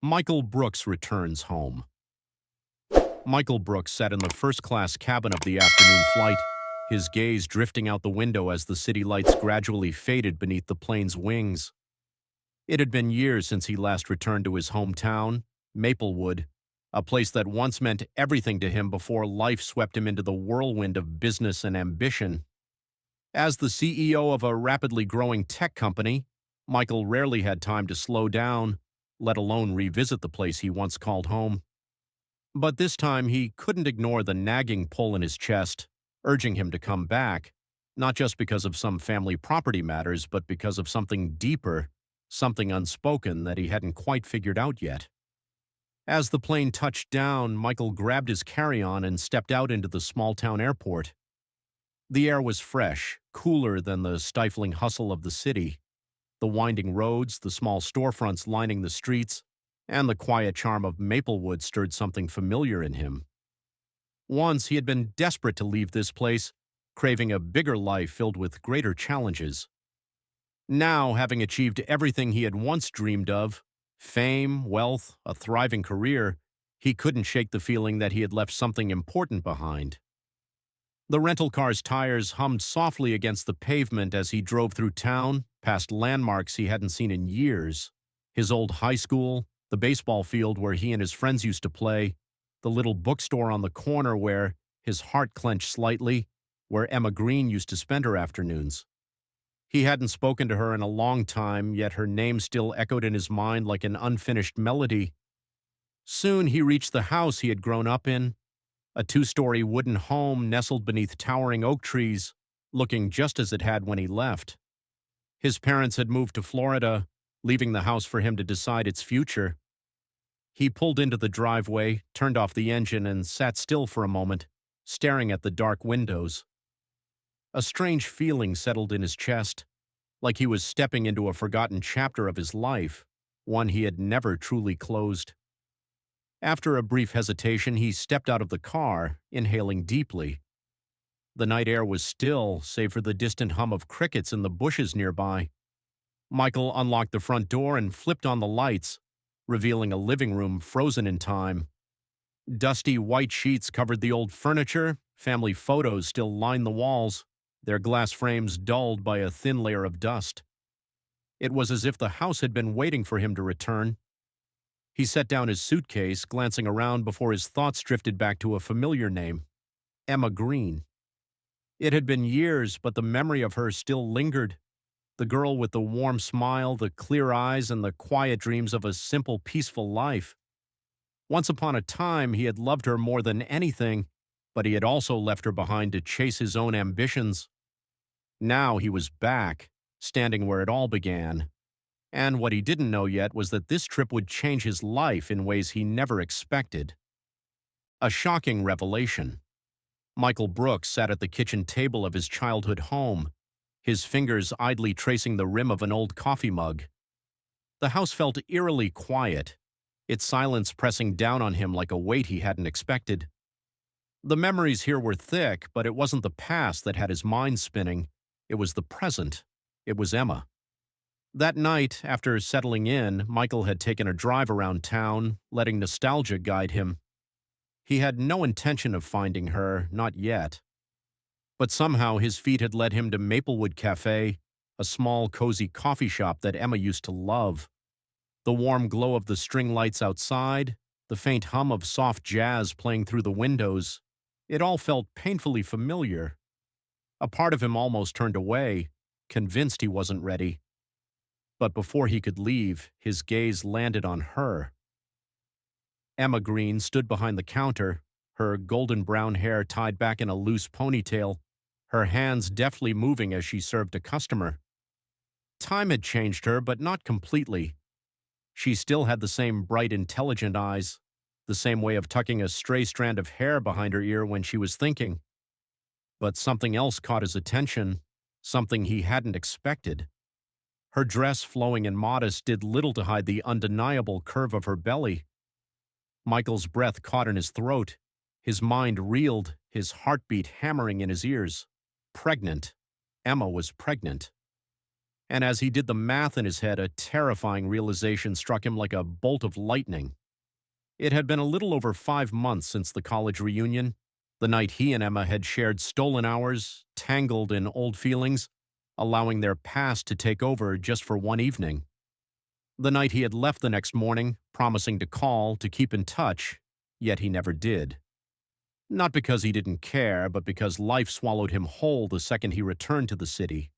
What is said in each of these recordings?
Michael Brooks returns home. Michael Brooks sat in the first-class cabin of the afternoon flight, his gaze drifting out the window as the city lights gradually faded beneath the plane's wings. It had been years since he last returned to his hometown, Maplewood, a place that once meant everything to him before life swept him into the whirlwind of business and ambition. As the CEO of a rapidly growing tech company, Michael rarely had time to slow down, let alone revisit the place he once called home. But this time he couldn't ignore the nagging pull in his chest, urging him to come back, not just because of some family property matters, but because of something deeper, something unspoken that he hadn't quite figured out yet. As the plane touched down, Michael grabbed his carry-on and stepped out into the small-town airport. The air was fresh, cooler than the stifling hustle of the city. The winding roads, the small storefronts lining the streets, and the quiet charm of Maplewood stirred something familiar in him. Once he had been desperate to leave this place, craving a bigger life filled with greater challenges. Now, having achieved everything he had once dreamed of, fame, wealth, a thriving career, he couldn't shake the feeling that he had left something important behind. The rental car's tires hummed softly against the pavement as he drove through town, past landmarks he hadn't seen in years. His old high school, the baseball field where he and his friends used to play, the little bookstore on the corner where, his heart clenched slightly, where Emma Green used to spend her afternoons. He hadn't spoken to her in a long time, yet her name still echoed in his mind like an unfinished melody. Soon he reached the house he had grown up in, a two-story wooden home nestled beneath towering oak trees, looking just as it had when he left. His parents had moved to Florida, leaving the house for him to decide its future. He pulled into the driveway, turned off the engine, and sat still for a moment, staring at the dark windows. A strange feeling settled in his chest, like he was stepping into a forgotten chapter of his life, one he had never truly closed. After a brief hesitation, he stepped out of the car, inhaling deeply. The night air was still, save for the distant hum of crickets in the bushes nearby. Michael unlocked the front door and flipped on the lights, revealing a living room frozen in time. Dusty white sheets covered the old furniture, family photos still lined the walls, their glass frames dulled by a thin layer of dust. It was as if the house had been waiting for him to return. He set down his suitcase, glancing around before his thoughts drifted back to a familiar name, Emma Green. It had been years, but the memory of her still lingered. The girl with the warm smile, the clear eyes, and the quiet dreams of a simple, peaceful life. Once upon a time, he had loved her more than anything, but he had also left her behind to chase his own ambitions. Now he was back, standing where it all began. And what he didn't know yet was that this trip would change his life in ways he never expected. A shocking revelation. Michael Brooks sat at the kitchen table of his childhood home, his fingers idly tracing the rim of an old coffee mug. The house felt eerily quiet, its silence pressing down on him like a weight he hadn't expected. The memories here were thick, but it wasn't the past that had his mind spinning. It was the present. It was Emma. That night, after settling in, Michael had taken a drive around town, letting nostalgia guide him. He had no intention of finding her, not yet. But somehow his feet had led him to Maplewood Cafe, a small, cozy coffee shop that Emma used to love. The warm glow of the string lights outside, the faint hum of soft jazz playing through the windows, it all felt painfully familiar. A part of him almost turned away, convinced he wasn't ready. But before he could leave, his gaze landed on her. Emma Green stood behind the counter, her golden brown hair tied back in a loose ponytail, her hands deftly moving as she served a customer. Time had changed her, but not completely. She still had the same bright, intelligent eyes, the same way of tucking a stray strand of hair behind her ear when she was thinking. But something else caught his attention, something he hadn't expected. Her dress, flowing and modest, did little to hide the undeniable curve of her belly. Michael's breath caught in his throat. His mind reeled, his heartbeat hammering in his ears. Pregnant. Emma was pregnant. And as he did the math in his head, a terrifying realization struck him like a bolt of lightning. It had been a little over 5 months since the college reunion, the night he and Emma had shared stolen hours, tangled in old feelings, allowing their past to take over just for one evening. The night he had left the next morning, promising to call, to keep in touch, yet he never did. Not because he didn't care, but because life swallowed him whole the second he returned to the city.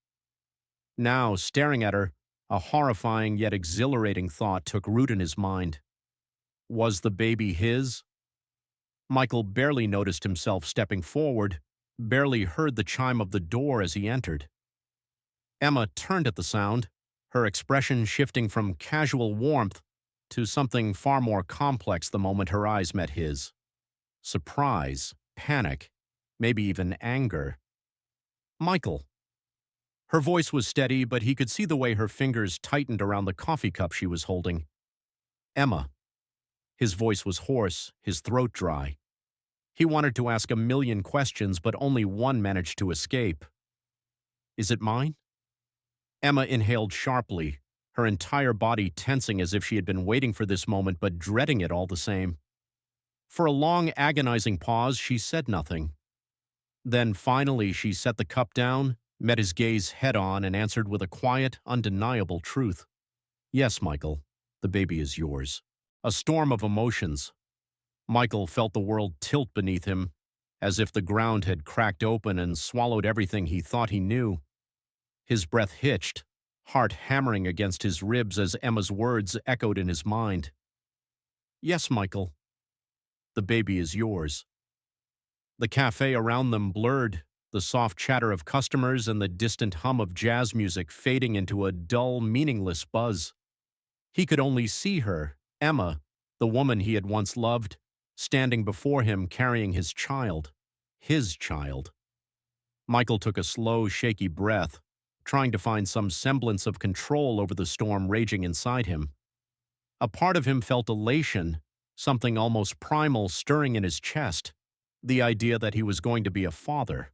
Now, staring at her, a horrifying yet exhilarating thought took root in his mind. Was the baby his? Michael barely noticed himself stepping forward, barely heard the chime of the door as he entered. Emma turned at the sound, her expression shifting from casual warmth to something far more complex the moment her eyes met his. Surprise, panic, maybe even anger. Michael. Her voice was steady, but he could see the way her fingers tightened around the coffee cup she was holding. Emma. His voice was hoarse, his throat dry. He wanted to ask a million questions, but only one managed to escape. Is it mine? Emma inhaled sharply, her entire body tensing as if she had been waiting for this moment but dreading it all the same. For a long, agonizing pause, she said nothing. Then finally she set the cup down, met his gaze head-on, and answered with a quiet, undeniable truth. Yes, Michael, the baby is yours. A storm of emotions. Michael felt the world tilt beneath him, as if the ground had cracked open and swallowed everything he thought he knew. His breath hitched, heart hammering against his ribs as Emma's words echoed in his mind. Yes, Michael. The baby is yours. The cafe around them blurred, the soft chatter of customers and the distant hum of jazz music fading into a dull, meaningless buzz. He could only see her, Emma, the woman he had once loved, standing before him carrying his child. His child. Michael took a slow, shaky breath, trying to find some semblance of control over the storm raging inside him. A part of him felt elation, something almost primal stirring in his chest, the idea that he was going to be a father.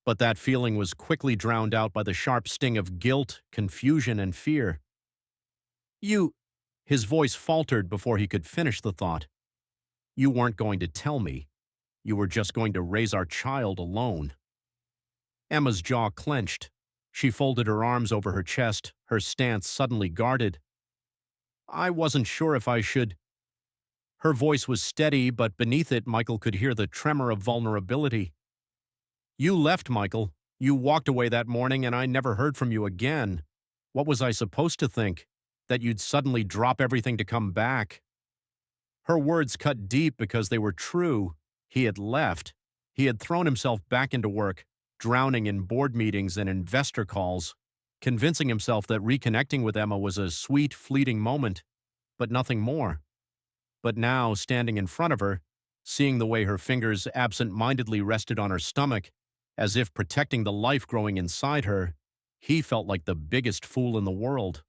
But that feeling was quickly drowned out by the sharp sting of guilt, confusion, and fear. His voice faltered before he could finish the thought. You weren't going to tell me. You were just going to raise our child alone. Emma's jaw clenched. She folded her arms over her chest, her stance suddenly guarded. I wasn't sure if I should. Her voice was steady, but beneath it Michael could hear the tremor of vulnerability. You left, Michael. You walked away that morning and I never heard from you again. What was I supposed to think? That you'd suddenly drop everything to come back? Her words cut deep because they were true. He had left. He had thrown himself back into work, drowning in board meetings and investor calls, convincing himself that reconnecting with Emma was a sweet, fleeting moment, but nothing more. But now, standing in front of her, seeing the way her fingers absent-mindedly rested on her stomach, as if protecting the life growing inside her, he felt like the biggest fool in the world.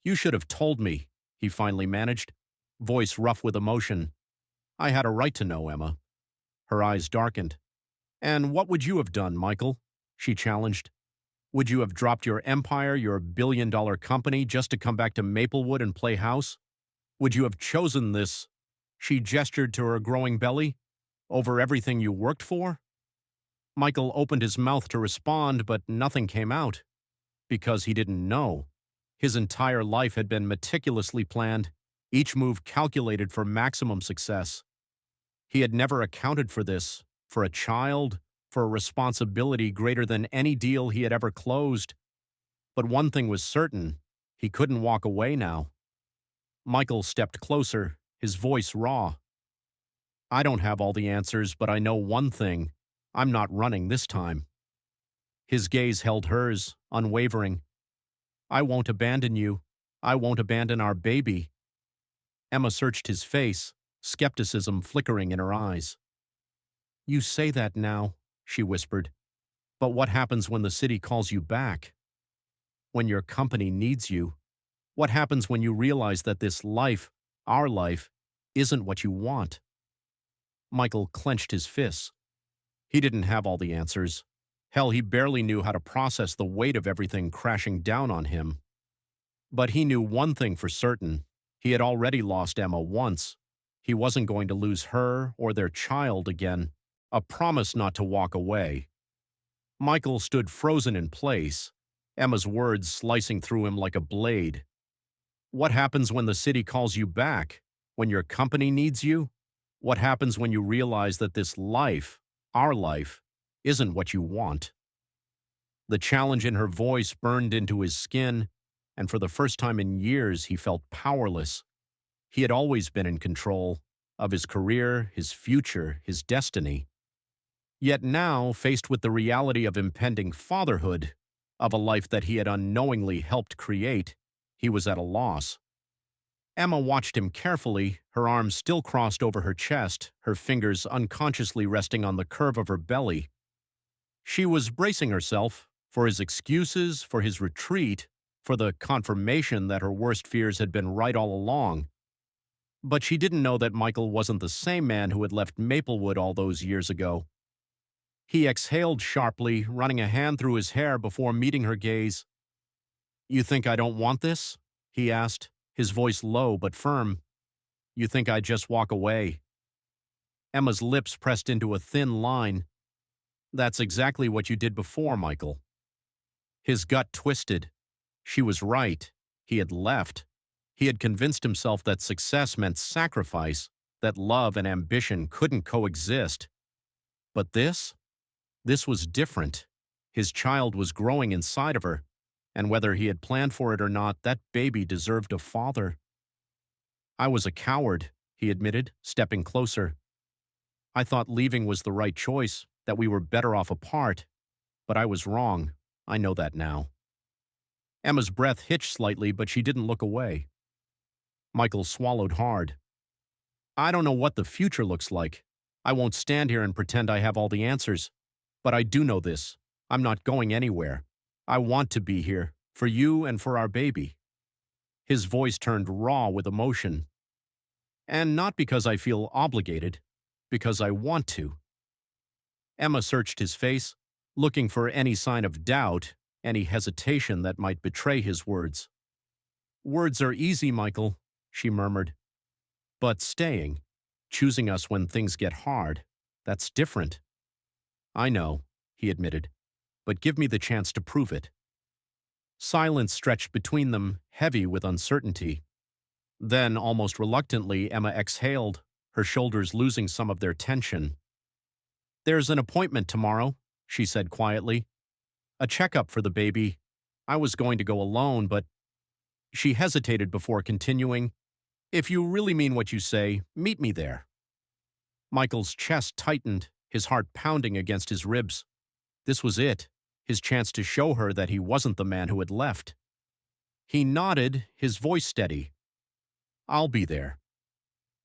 You should have told me, he finally managed, voice rough with emotion. I had a right to know, Emma. Her eyes darkened. And what would you have done, Michael? She challenged. Would you have dropped your empire, your billion-dollar company, just to come back to Maplewood and play house? Would you have chosen this, she gestured to her growing belly, over everything you worked for? Michael opened his mouth to respond, but nothing came out. Because he didn't know. His entire life had been meticulously planned, each move calculated for maximum success. He had never accounted for this, for a child, for a responsibility greater than any deal he had ever closed. But one thing was certain, he couldn't walk away now. Michael stepped closer, his voice raw. I don't have all the answers, but I know one thing. I'm not running this time. His gaze held hers, unwavering. I won't abandon you. I won't abandon our baby. Emma searched his face, skepticism flickering in her eyes. You say that now, she whispered. But what happens when the city calls you back? When your company needs you? What happens when you realize that this life, our life, isn't what you want? Michael clenched his fists. He didn't have all the answers. Hell, he barely knew how to process the weight of everything crashing down on him. But he knew one thing for certain. He had already lost Emma once. He wasn't going to lose her or their child again. A promise not to walk away. Michael stood frozen in place, Emma's words slicing through him like a blade. What happens when the city calls you back? When your company needs you? What happens when you realize that this life, our life, isn't what you want? The challenge in her voice burned into his skin, and for the first time in years he felt powerless. He had always been in control of his career, his future, his destiny. Yet now, faced with the reality of impending fatherhood, of a life that he had unknowingly helped create, he was at a loss. Emma watched him carefully, her arms still crossed over her chest, her fingers unconsciously resting on the curve of her belly. She was bracing herself for his excuses, for his retreat, for the confirmation that her worst fears had been right all along. But she didn't know that Michael wasn't the same man who had left Maplewood all those years ago. He exhaled sharply, running a hand through his hair before meeting her gaze. "You think I don't want this?" he asked, his voice low but firm. "You think I'd just walk away?" Emma's lips pressed into a thin line. "That's exactly what you did before, Michael." His gut twisted. She was right. He had left. He had convinced himself that success meant sacrifice, that love and ambition couldn't coexist. But this was different. His child was growing inside of her, and whether he had planned for it or not, that baby deserved a father. "I was a coward," he admitted, stepping closer. "I thought leaving was the right choice, that we were better off apart. But I was wrong. I know that now." Emma's breath hitched slightly, but she didn't look away. Michael swallowed hard. "I don't know what the future looks like. I won't stand here and pretend I have all the answers. But I do know this. I'm not going anywhere. I want to be here, for you and for our baby." His voice turned raw with emotion. "And not because I feel obligated, because I want to." Emma searched his face, looking for any sign of doubt, any hesitation that might betray his words. "Words are easy, Michael," she murmured. "But staying, choosing us when things get hard, that's different." "I know," he admitted, "but give me the chance to prove it." Silence stretched between them, heavy with uncertainty. Then, almost reluctantly, Emma exhaled, her shoulders losing some of their tension. "There's an appointment tomorrow," she said quietly. "A checkup for the baby. I was going to go alone, but—" She hesitated before continuing. "If you really mean what you say, meet me there." Michael's chest tightened, his heart pounding against his ribs. This was it, his chance to show her that he wasn't the man who had left. He nodded, his voice steady. "I'll be there."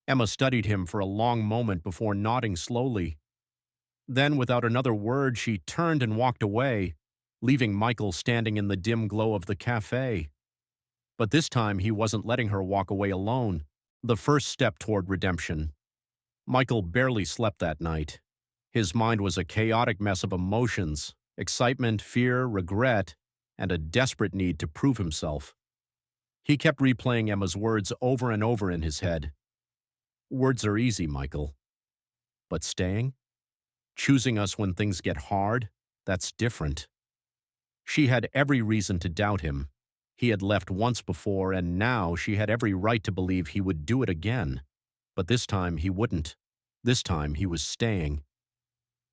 Emma studied him for a long moment before nodding slowly. Then, without another word, she turned and walked away, leaving Michael standing in the dim glow of the cafe. But this time he wasn't letting her walk away alone, the first step toward redemption. Michael barely slept that night. His mind was a chaotic mess of emotions, excitement, fear, regret, and a desperate need to prove himself. He kept replaying Emma's words over and over in his head. "Words are easy, Michael. But staying? Choosing us when things get hard? That's different." She had every reason to doubt him. He had left once before, and now she had every right to believe he would do it again. But this time he wouldn't. This time he was staying.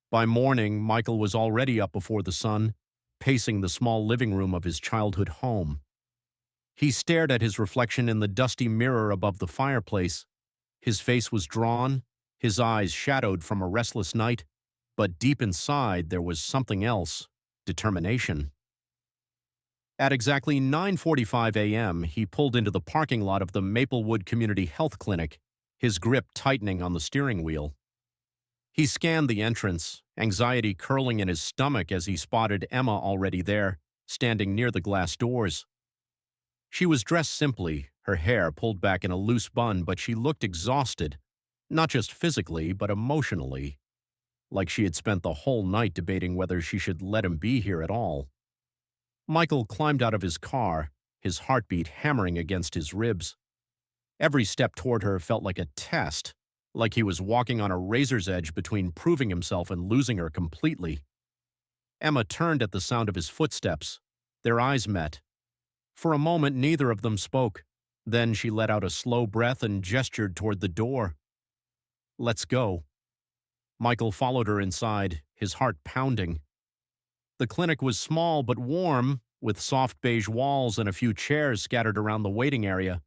By morning, Michael was already up before the sun, pacing the small living room of his childhood home. He stared at his reflection in the dusty mirror above the fireplace. His face was drawn, his eyes shadowed from a restless night, but deep inside there was something else, determination. At exactly 9:45 a.m., he pulled into the parking lot of the Maplewood Community Health Clinic, his grip tightening on the steering wheel. He scanned the entrance, anxiety curling in his stomach as he spotted Emma already there, standing near the glass doors. She was dressed simply, her hair pulled back in a loose bun, but she looked exhausted, not just physically, but emotionally. like she had spent the whole night debating whether she should let him be here at all. Michael climbed out of his car, his heartbeat hammering against his ribs. Every step toward her felt like a test, like he was walking on a razor's edge between proving himself and losing her completely. Emma turned at the sound of his footsteps. Their eyes met. For a moment, neither of them spoke. Then she let out a slow breath and gestured toward the door. "Let's go." Michael followed her inside, his heart pounding. The clinic was small but warm, with soft beige walls and a few chairs scattered around the waiting area.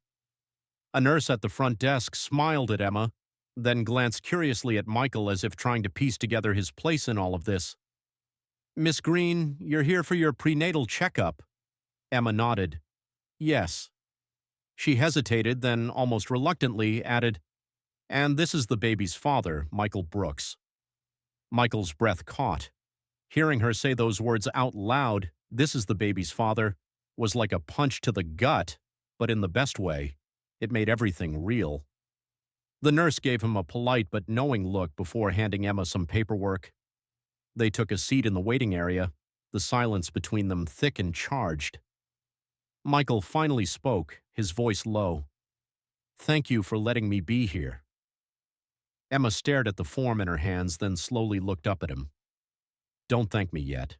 A nurse at the front desk smiled at Emma, then glanced curiously at Michael as if trying to piece together his place in all of this. "Miss Green, you're here for your prenatal checkup." Emma nodded. "Yes." She hesitated, then almost reluctantly added, "And this is the baby's father, Michael Brooks." Michael's breath caught. Hearing her say those words out loud, "This is the baby's father," was like a punch to the gut, but in the best way. It made everything real. The nurse gave him a polite but knowing look before handing Emma some paperwork. They took a seat in the waiting area, the silence between them thick and charged. Michael finally spoke, his voice low. "Thank you for letting me be here." Emma stared at the form in her hands, then slowly looked up at him. "Don't thank me yet."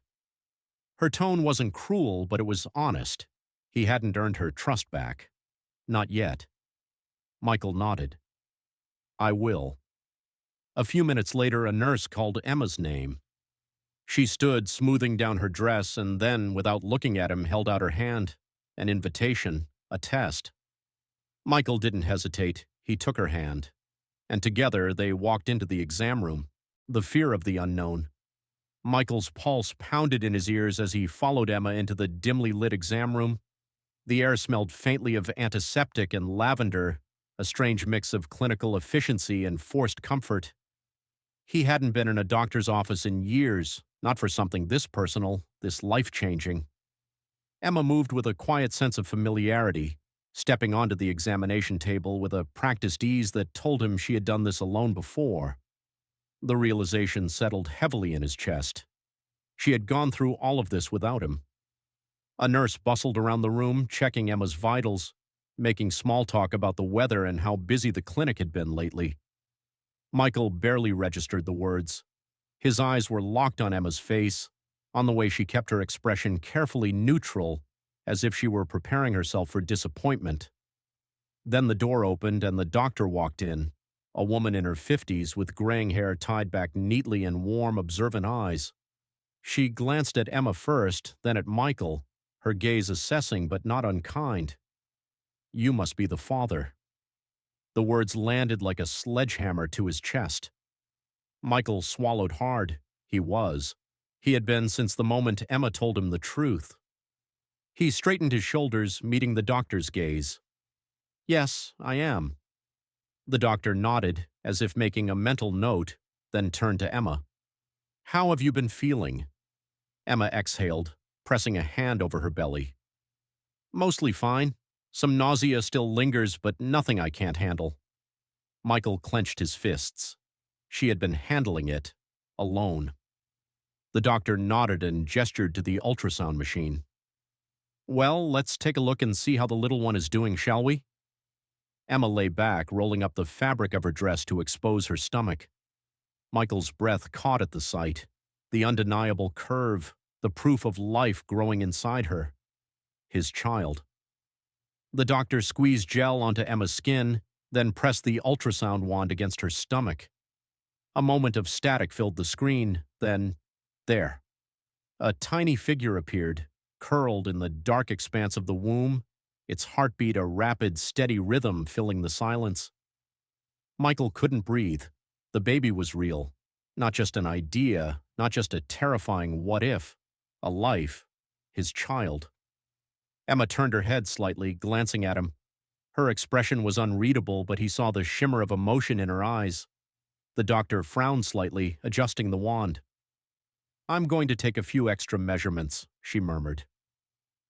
Her tone wasn't cruel, but it was honest. He hadn't earned her trust back. Not yet. Michael nodded. "I will." A few minutes later, a nurse called Emma's name. She stood, smoothing down her dress, and then, without looking at him, held out her hand. An invitation, a test. Michael didn't hesitate. He took her hand. And together, they walked into the exam room. The fear of the unknown. Michael's pulse pounded in his ears as he followed Emma into the dimly lit exam room. The air smelled faintly of antiseptic and lavender, a strange mix of clinical efficiency and forced comfort. He hadn't been in a doctor's office in years, not for something this personal, this life-changing. Emma moved with a quiet sense of familiarity, stepping onto the examination table with a practiced ease that told him she had done this alone before. The realization settled heavily in his chest. She had gone through all of this without him. A nurse bustled around the room, checking Emma's vitals, making small talk about the weather and how busy the clinic had been lately. Michael barely registered the words. His eyes were locked on Emma's face, on the way she kept her expression carefully neutral, as if she were preparing herself for disappointment. Then the door opened and the doctor walked in, a woman in her 50s with graying hair tied back neatly and warm, observant eyes. She glanced at Emma first, then at Michael, her gaze assessing but not unkind. "You must be the father." The words landed like a sledgehammer to his chest. Michael swallowed hard. He was. He had been since the moment Emma told him the truth. He straightened his shoulders, meeting the doctor's gaze. "Yes, I am." The doctor nodded, as if making a mental note, then turned to Emma. "How have you been feeling?" Emma exhaled, pressing a hand over her belly. "Mostly fine. Some nausea still lingers, but nothing I can't handle." Michael clenched his fists. She had been handling it, alone. The doctor nodded and gestured to the ultrasound machine. "Well, let's take a look and see how the little one is doing, shall we?" Emma lay back, rolling up the fabric of her dress to expose her stomach. Michael's breath caught at the sight, the undeniable curve, the proof of life growing inside her. His child. The doctor squeezed gel onto Emma's skin, then pressed the ultrasound wand against her stomach. A moment of static filled the screen, then, there. A tiny figure appeared, curled in the dark expanse of the womb, its heartbeat a rapid, steady rhythm filling the silence. Michael couldn't breathe. The baby was real. Not just an idea, not just a terrifying what if. A life. His child. Emma turned her head slightly, glancing at him. Her expression was unreadable, but he saw the shimmer of emotion in her eyes. The doctor frowned slightly, adjusting the wand. "I'm going to take a few extra measurements," she murmured.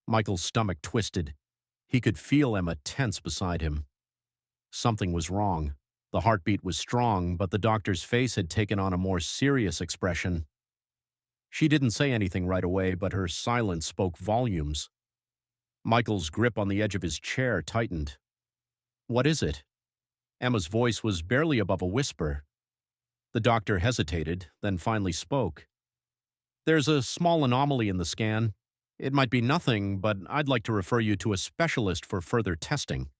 Michael's stomach twisted. He could feel Emma tense beside him. Something was wrong. The heartbeat was strong, but the doctor's face had taken on a more serious expression. She didn't say anything right away, but her silence spoke volumes. Michael's grip on the edge of his chair tightened. "What is it?" Emma's voice was barely above a whisper. The doctor hesitated, then finally spoke. "There's a small anomaly in the scan. It might be nothing, but I'd like to refer you to a specialist for further testing."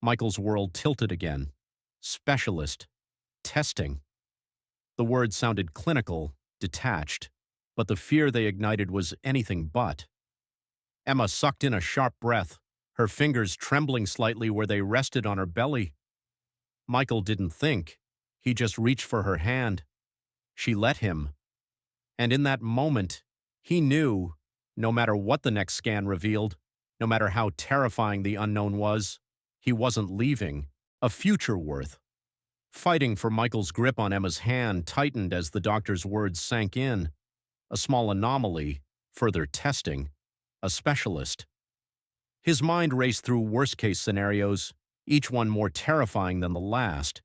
Michael's world tilted again. Specialist. Testing. The words sounded clinical, detached, but the fear they ignited was anything but. Emma sucked in a sharp breath, her fingers trembling slightly where they rested on her belly. Michael didn't think. He just reached for her hand. She let him. And in that moment, he knew, no matter what the next scan revealed, no matter how terrifying the unknown was, he wasn't leaving. A future worth. Fighting for Michael's grip on Emma's hand tightened as the doctor's words sank in. A small anomaly, further testing, a specialist. His mind raced through worst-case scenarios, each one more terrifying than the last.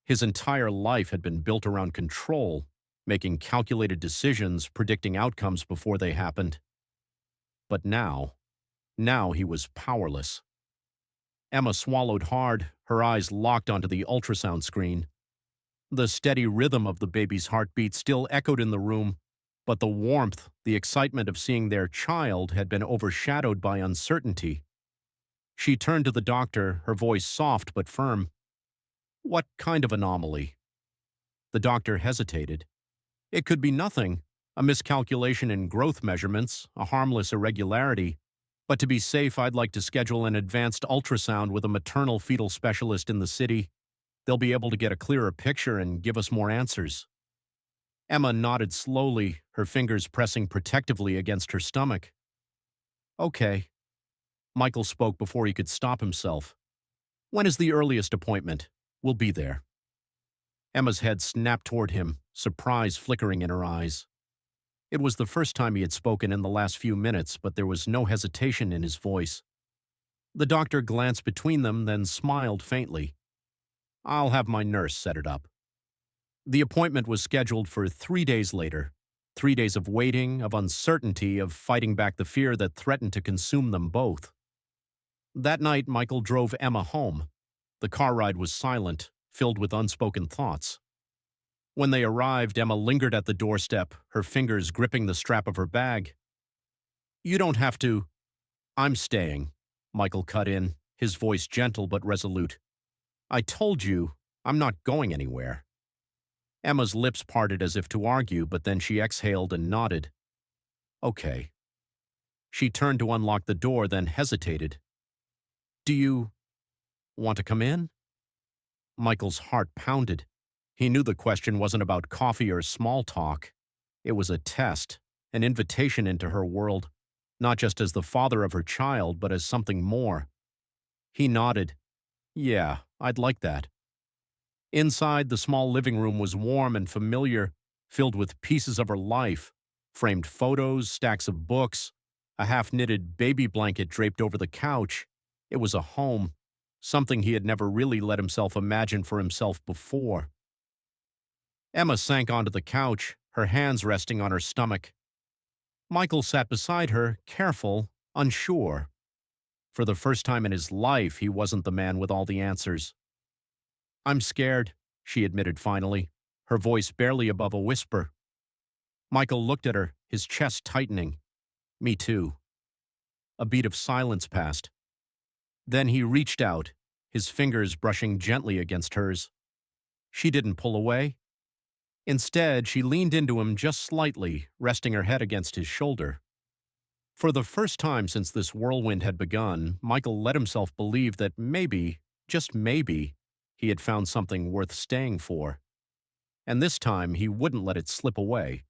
His entire life had been built around control, making calculated decisions, predicting outcomes before they happened. But now he was powerless. Emma swallowed hard, her eyes locked onto the ultrasound screen. The steady rhythm of the baby's heartbeat still echoed in the room, but the warmth, the excitement of seeing their child had been overshadowed by uncertainty. She turned to the doctor, her voice soft but firm. "What kind of anomaly?" The doctor hesitated. "It could be nothing, a miscalculation in growth measurements, a harmless irregularity. But to be safe, I'd like to schedule an advanced ultrasound with a maternal fetal specialist in the city. They'll be able to get a clearer picture and give us more answers." Emma nodded slowly, her fingers pressing protectively against her stomach. "Okay." Michael spoke before he could stop himself. "When is the earliest appointment? We'll be there." Emma's head snapped toward him, surprise flickering in her eyes. It was the first time he had spoken in the last few minutes, but there was no hesitation in his voice. The doctor glanced between them, then smiled faintly. "I'll have my nurse set it up." The appointment was scheduled for 3 days later. 3 days of waiting, of uncertainty, of fighting back the fear that threatened to consume them both. That night, Michael drove Emma home. The car ride was silent, filled with unspoken thoughts. When they arrived, Emma lingered at the doorstep, her fingers gripping the strap of her bag. "You don't have to." "I'm staying," Michael cut in, his voice gentle but resolute. "I told you, I'm not going anywhere." Emma's lips parted as if to argue, but then she exhaled and nodded. "Okay." She turned to unlock the door, then hesitated. "Do you want to come in?" Michael's heart pounded. He knew the question wasn't about coffee or small talk. It was a test, an invitation into her world, not just as the father of her child, but as something more. He nodded. "Yeah, I'd like that." Inside, the small living room was warm and familiar, filled with pieces of her life, framed photos, stacks of books, a half-knitted baby blanket draped over the couch. It was a home, something he had never really let himself imagine for himself before. Emma sank onto the couch, her hands resting on her stomach. Michael sat beside her, careful, unsure. For the first time in his life, he wasn't the man with all the answers. "I'm scared," she admitted finally, her voice barely above a whisper. Michael looked at her, his chest tightening. "Me too." A beat of silence passed. Then he reached out, his fingers brushing gently against hers. She didn't pull away. Instead, she leaned into him just slightly, resting her head against his shoulder. For the first time since this whirlwind had begun, Michael let himself believe that maybe, just maybe, he had found something worth staying for. And this time, he wouldn't let it slip away.